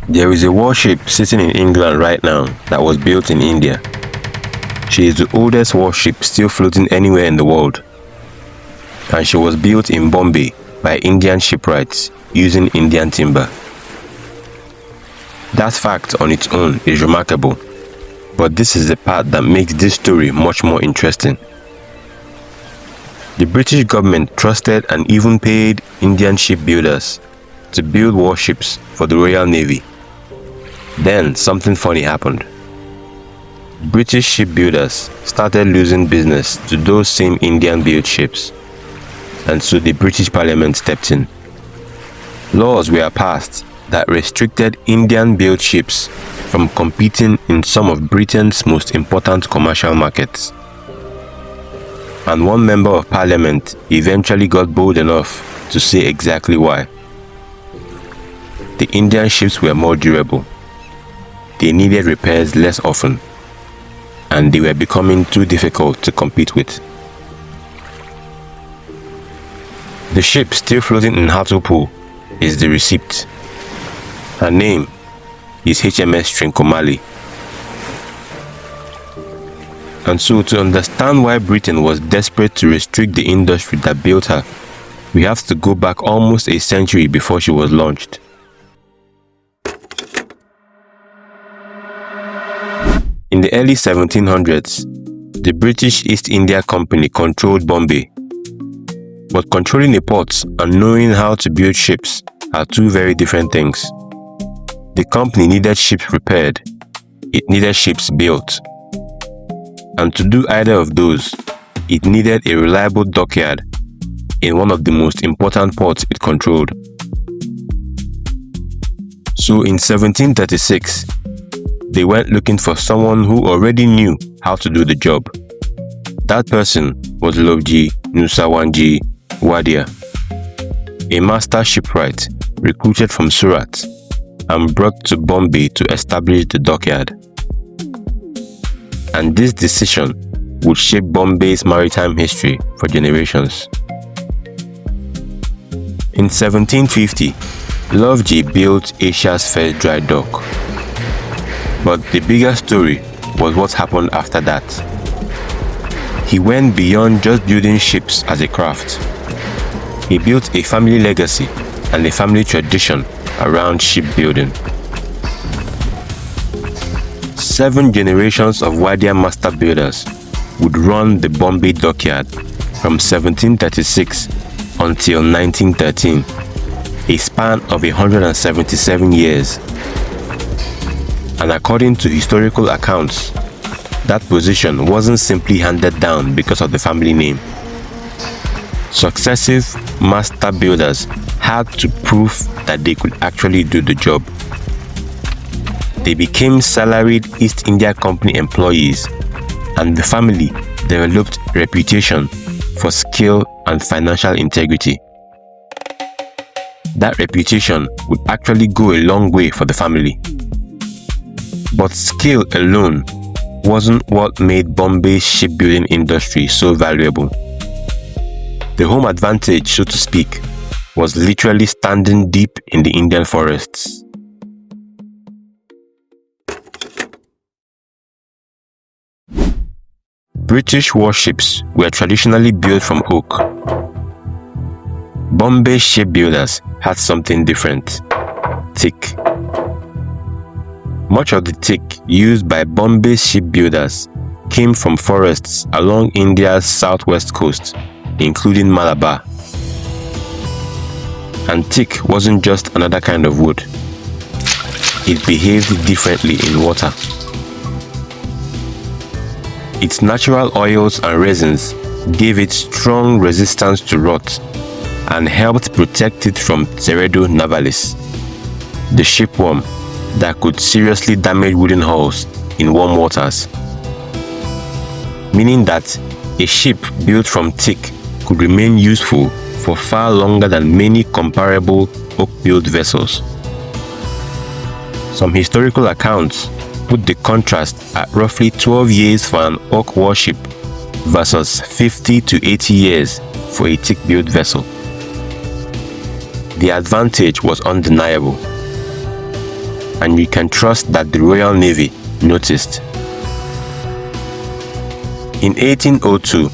There is a warship sitting in England right now that was built in India. She is the oldest warship still floating anywhere in the world. And she was built in Bombay by Indian shipwrights using Indian timber. That fact on its own is remarkable, but this is the part that makes this story much more interesting. The British government trusted and even paid Indian shipbuilders to build warships for the Royal Navy. Then something funny happened. British shipbuilders started losing business to those same Indian-built ships, and so the British Parliament stepped in. Laws were passed that restricted Indian-built ships from competing in some of Britain's most important commercial markets. And one member of Parliament eventually got bold enough to say exactly why. The Indian ships were more durable, they needed repairs less often, and they were becoming too difficult to compete with. The ship still floating in Hartlepool is the receipt. Her name is HMS Trincomalee. And so, to understand why Britain was desperate to restrict the industry that built her, we have to go back almost a century before she was launched. In the early 1700s, the British East India Company controlled Bombay. But controlling a port and knowing how to build ships are two very different things. The company needed ships repaired, it needed ships built. And to do either of those, it needed a reliable dockyard in one of the most important ports it controlled. So in 1736, they went looking for someone who already knew how to do the job. That person was Lovji Nusawanji Wadia, a master shipwright recruited from Surat and brought to Bombay to establish the dockyard. And this decision would shape Bombay's maritime history for generations. In 1750, Lovji built Asia's first dry dock. But the bigger story was what happened after that. He went beyond just building ships as a craft. He built a family legacy and a family tradition around shipbuilding. 7 generations of Wadia master builders would run the Bombay dockyard from 1736 until 1913, a span of 177 years. And according to historical accounts, that position wasn't simply handed down because of the family name. Successive master builders had to prove that they could actually do the job. They became salaried East India Company employees, and the family developed reputation for skill and financial integrity. That reputation would actually go a long way for the family. But skill alone wasn't what made Bombay's shipbuilding industry so valuable. The home advantage, so to speak, was literally standing deep in the Indian forests. British warships were traditionally built from oak. Bombay shipbuilders had something different: teak. Much of the teak used by Bombay shipbuilders came from forests along India's southwest coast, including Malabar. And teak wasn't just another kind of wood. It behaved differently in water. Its natural oils and resins gave it strong resistance to rot and helped protect it from Teredo navalis, the shipworm that could seriously damage wooden hulls in warm waters. Meaning that a ship built from teak could remain useful for far longer than many comparable oak-built vessels. Some historical accounts put the contrast at roughly 12 years for an oak warship versus 50 to 80 years for a teak-built vessel. The advantage was undeniable. and you can trust that the Royal Navy noticed. In 1802,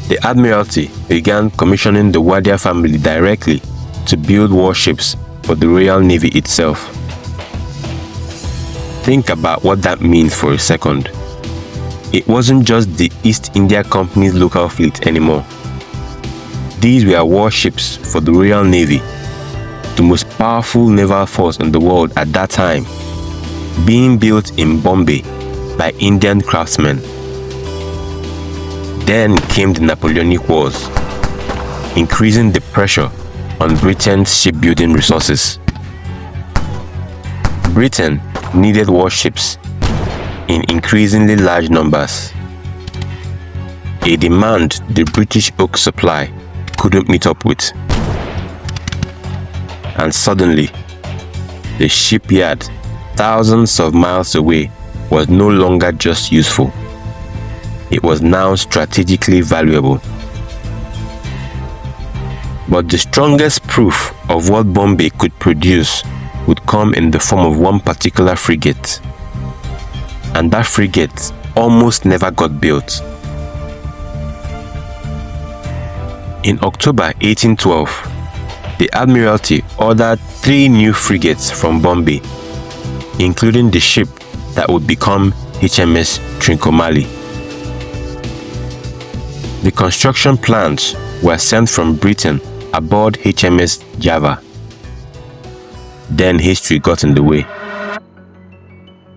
the Admiralty began commissioning the Wadia family directly to build warships for the Royal Navy itself. Think about what that means for a second. It wasn't just the East India Company's local fleet anymore. These were warships for the Royal Navy, the most powerful naval force in the world at that time, being built in Bombay by Indian craftsmen. Then came the Napoleonic Wars, increasing the pressure on Britain's shipbuilding resources. Britain needed warships in increasingly large numbers, a demand the British oak supply couldn't meet up with. And suddenly, the shipyard thousands of miles away was no longer just useful. It was now strategically valuable. But the strongest proof of what Bombay could produce would come in the form of one particular frigate. And that frigate almost never got built. In October 1812, the Admiralty ordered 3 new frigates from Bombay, including the ship that would become HMS Trincomalee. The construction plans were sent from Britain aboard HMS Java. Then history got in the way.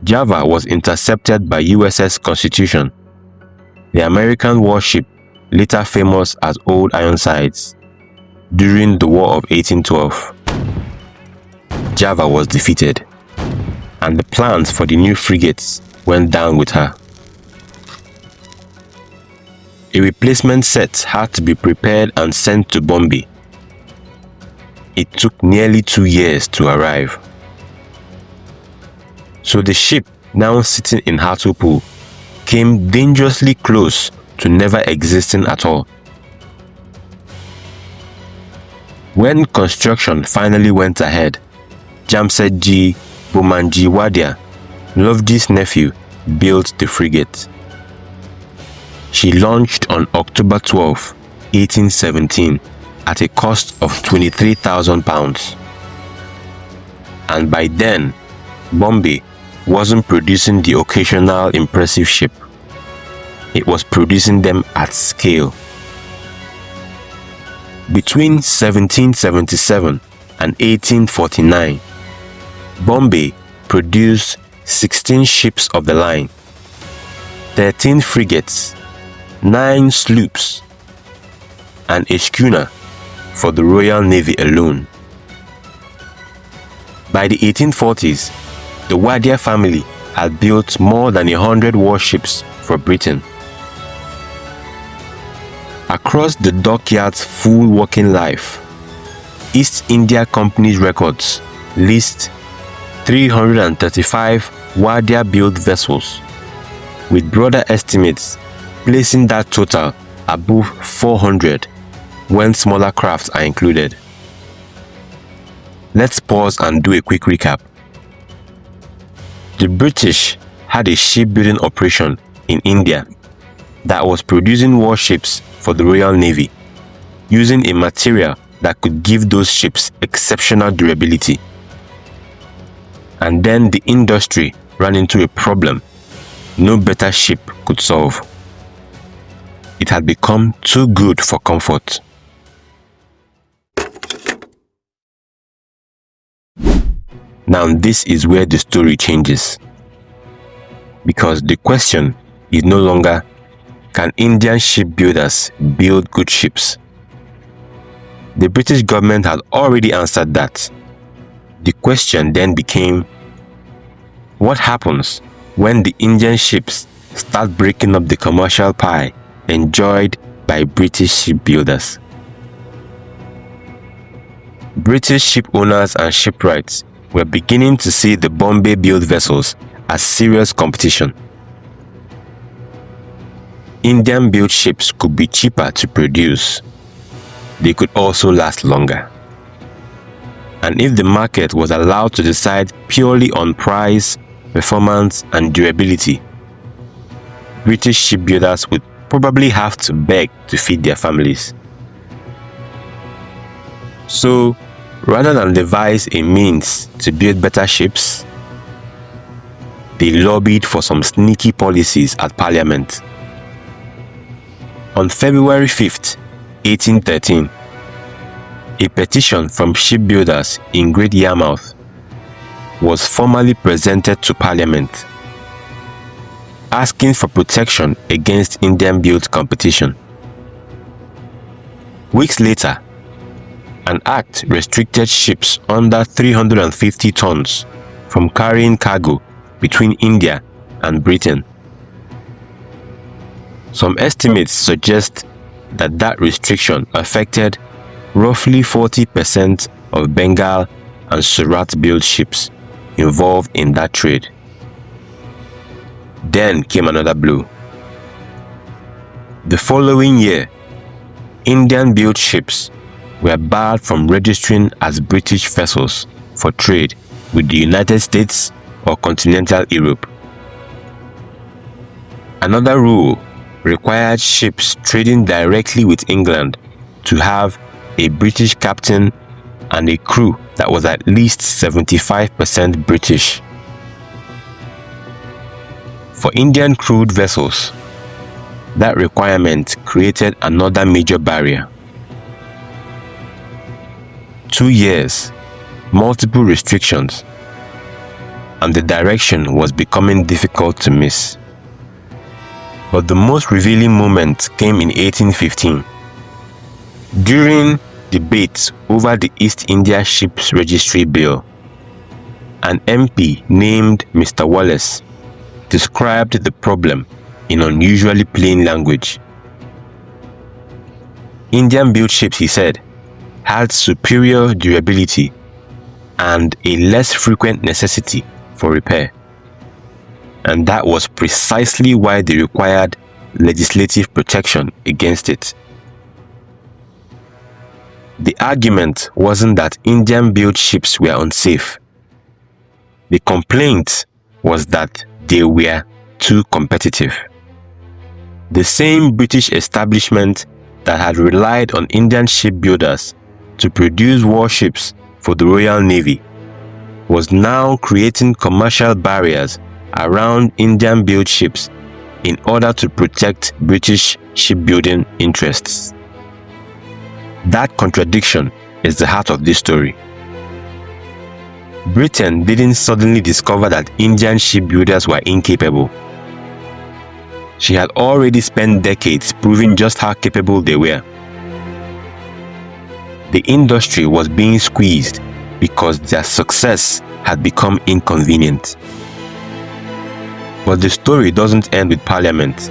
Java was intercepted by USS Constitution, the American warship later famous as Old Ironsides, during the War of 1812. Java was defeated, and the plans for the new frigates went down with her. A replacement set had to be prepared and sent to Bombay. It took nearly 2 years to arrive. So the ship, now sitting in Hartlepool, came dangerously close to never existing at all. When construction finally went ahead, Jamsetji Bomanji Wadia, Lovejoy's nephew, built the frigate. She launched on October 12, 1817, at a cost of £23,000. And by then, Bombay wasn't producing the occasional impressive ship. It was producing them at scale. Between 1777 and 1849, Bombay produced 16 ships of the line, 13 frigates, 9 sloops, and a schooner for the Royal Navy alone. By the 1840s, the Wadia family had built more than 100 warships for Britain. Across the dockyard's full working life, East India Company's records list 335 Wadia-built vessels, with broader estimates placing that total above 400 when smaller crafts are included. Let's pause and do a quick recap. The British had a shipbuilding operation in India that was producing warships for the Royal Navy, using a material that could give those ships exceptional durability. And then the industry ran into a problem no better ship could solve. It had become too good for comfort. Now this is where the story changes. Because the question is no longer, can Indian shipbuilders build good ships? The British government had already answered that. The question then became, what happens when the Indian ships start breaking up the commercial pie enjoyed by British shipbuilders? British ship owners and shipwrights were beginning to see the Bombay-built vessels as serious competition. Indian-built ships could be cheaper to produce. They could also last longer. And if the market was allowed to decide purely on price, performance, and durability, British shipbuilders would probably have to beg to feed their families. So, rather than devise a means to build better ships, they lobbied for some sneaky policies at Parliament. On February 5th, 1813, a petition from shipbuilders in Great Yarmouth was formally presented to Parliament, asking for protection against Indian-built competition. Weeks later, an act restricted ships under 350 tons from carrying cargo between India and Britain. Some estimates suggest that restriction affected roughly 40% of Bengal and Surat-built ships involved in that trade. Then came another blow. The following year, Indian-built ships were barred from registering as British vessels for trade with the United States or continental Europe. Another rule required ships trading directly with England to have a British captain and a crew that was at least 75% British. For Indian crewed vessels, that requirement created another major barrier. 2 years, multiple restrictions, and the direction was becoming difficult to miss. But the most revealing moment came in 1815. During debates over the East India Ships Registry Bill, an MP named Mr. Wallace described the problem in unusually plain language. Indian-built ships, he said, had superior durability and a less frequent necessity for repair. And that was precisely why they required legislative protection against it. The argument wasn't that Indian-built ships were unsafe. The complaint was that they were too competitive. The same British establishment that had relied on Indian shipbuilders to produce warships for the Royal Navy was now creating commercial barriers around Indian-built ships in order to protect British shipbuilding interests. That contradiction is the heart of this story. Britain didn't suddenly discover that Indian shipbuilders were incapable. She had already spent decades proving just how capable they were. The industry was being squeezed because their success had become inconvenient. But the story doesn't end with Parliament,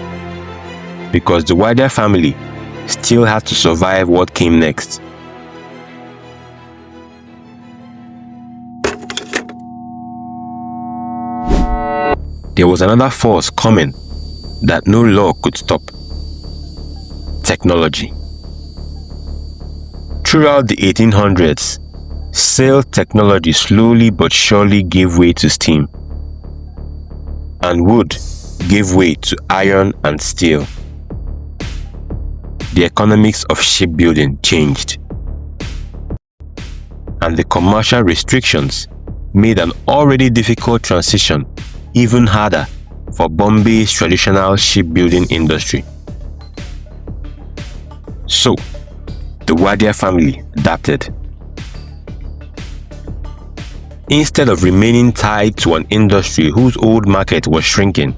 because the Wadia family still had to survive what came next. There was another force coming that no law could stop: technology. Throughout the 1800s, sail technology slowly but surely gave way to steam, and wood gave way to iron and steel. The economics of shipbuilding changed, and the commercial restrictions made an already difficult transition even harder for Bombay's traditional shipbuilding industry. So, the Wadia family adapted. Instead of remaining tied to an industry whose old market was shrinking,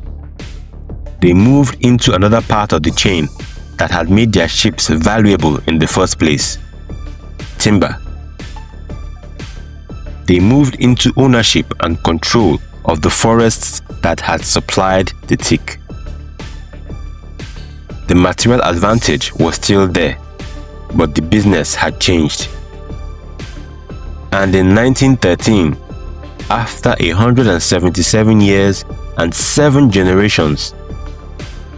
they moved into another part of the chain that had made their ships valuable in the first place: timber. They moved into ownership and control of the forests that had supplied the teak. The material advantage was still there, but the business had changed. And in 1913, after 177 years and 7 generations,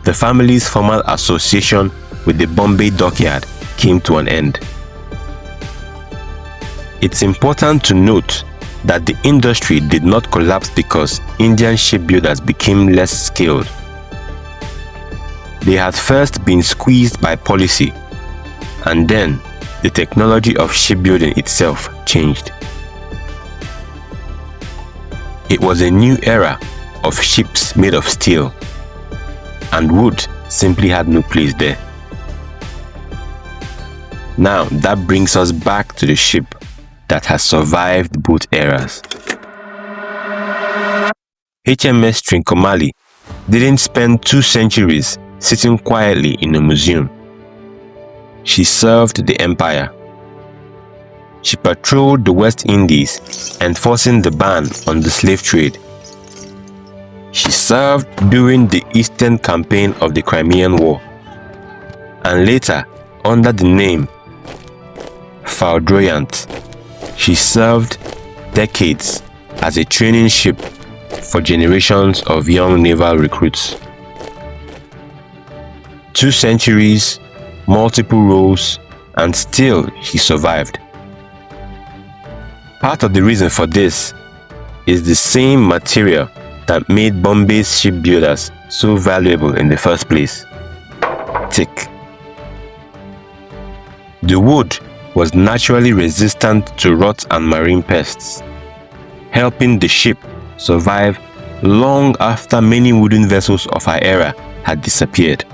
the family's formal association with the Bombay dockyard came to an end. It's important to note that the industry did not collapse because Indian shipbuilders became less skilled. They had first been squeezed by policy, and then the technology of shipbuilding itself changed. It was a new era of ships made of steel, and wood simply had no place there. Now that brings us back to the ship that has survived both eras. HMS Trincomalee didn't spend 2 centuries sitting quietly in a museum. She served the empire. She patrolled the West Indies, enforcing the ban on the slave trade. She served during the Eastern Campaign of the Crimean War, and later, under the name Foudroyant, she served decades as a training ship for generations of young naval recruits. 2 centuries, multiple roles, and still she survived. Part of the reason for this is the same material that made Bombay's shipbuilders so valuable in the first place: teak. The wood was naturally resistant to rot and marine pests, helping the ship survive long after many wooden vessels of her era had disappeared.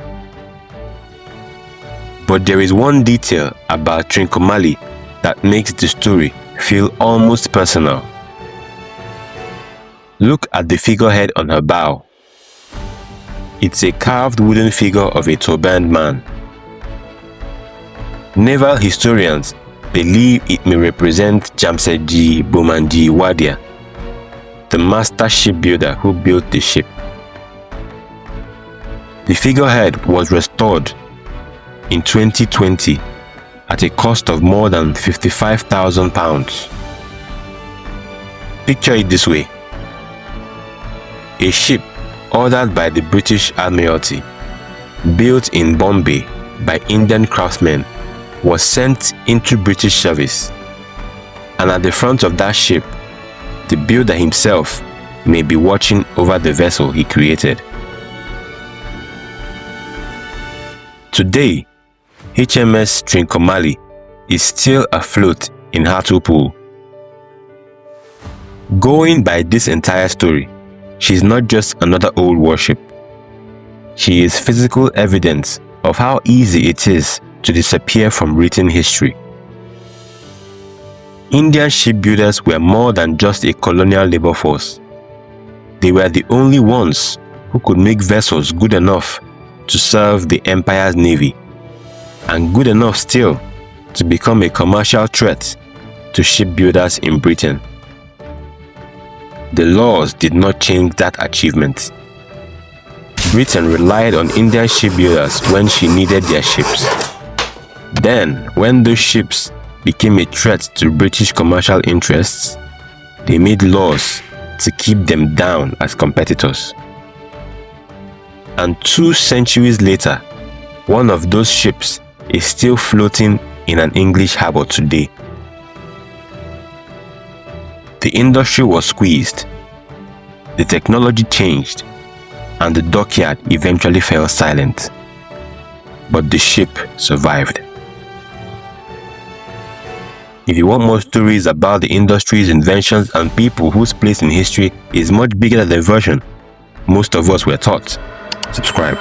But there is one detail about Trincomalee that makes the story feel almost personal. Look at the figurehead on her bow. It's a carved wooden figure of a turbaned man. Naval historians believe it may represent Jamsetji Bomanji Wadia, the master shipbuilder who built the ship. The figurehead was restored in 2020 at a cost of more than £55,000. Picture it this way: a ship ordered by the British Admiralty, built in Bombay by Indian craftsmen, was sent into British service, and at the front of that ship, the builder himself may be watching over the vessel he created. Today, HMS Trincomalee is still afloat in Hartlepool. Going by this entire story, she's not just another old warship. She is physical evidence of how easy it is to disappear from written history. Indian shipbuilders were more than just a colonial labor force. They were the only ones who could make vessels good enough to serve the empire's navy, and good enough still to become a commercial threat to shipbuilders in Britain. The laws did not change that achievement. Britain relied on Indian shipbuilders when she needed their ships. Then, when those ships became a threat to British commercial interests, they made laws to keep them down as competitors. And 2 centuries later, one of those ships is still floating in an English harbour today. The industry was squeezed, the technology changed, and the dockyard eventually fell silent. But the ship survived. If you want more stories about the industry's inventions and people whose place in history is much bigger than the version most of us were taught, subscribe.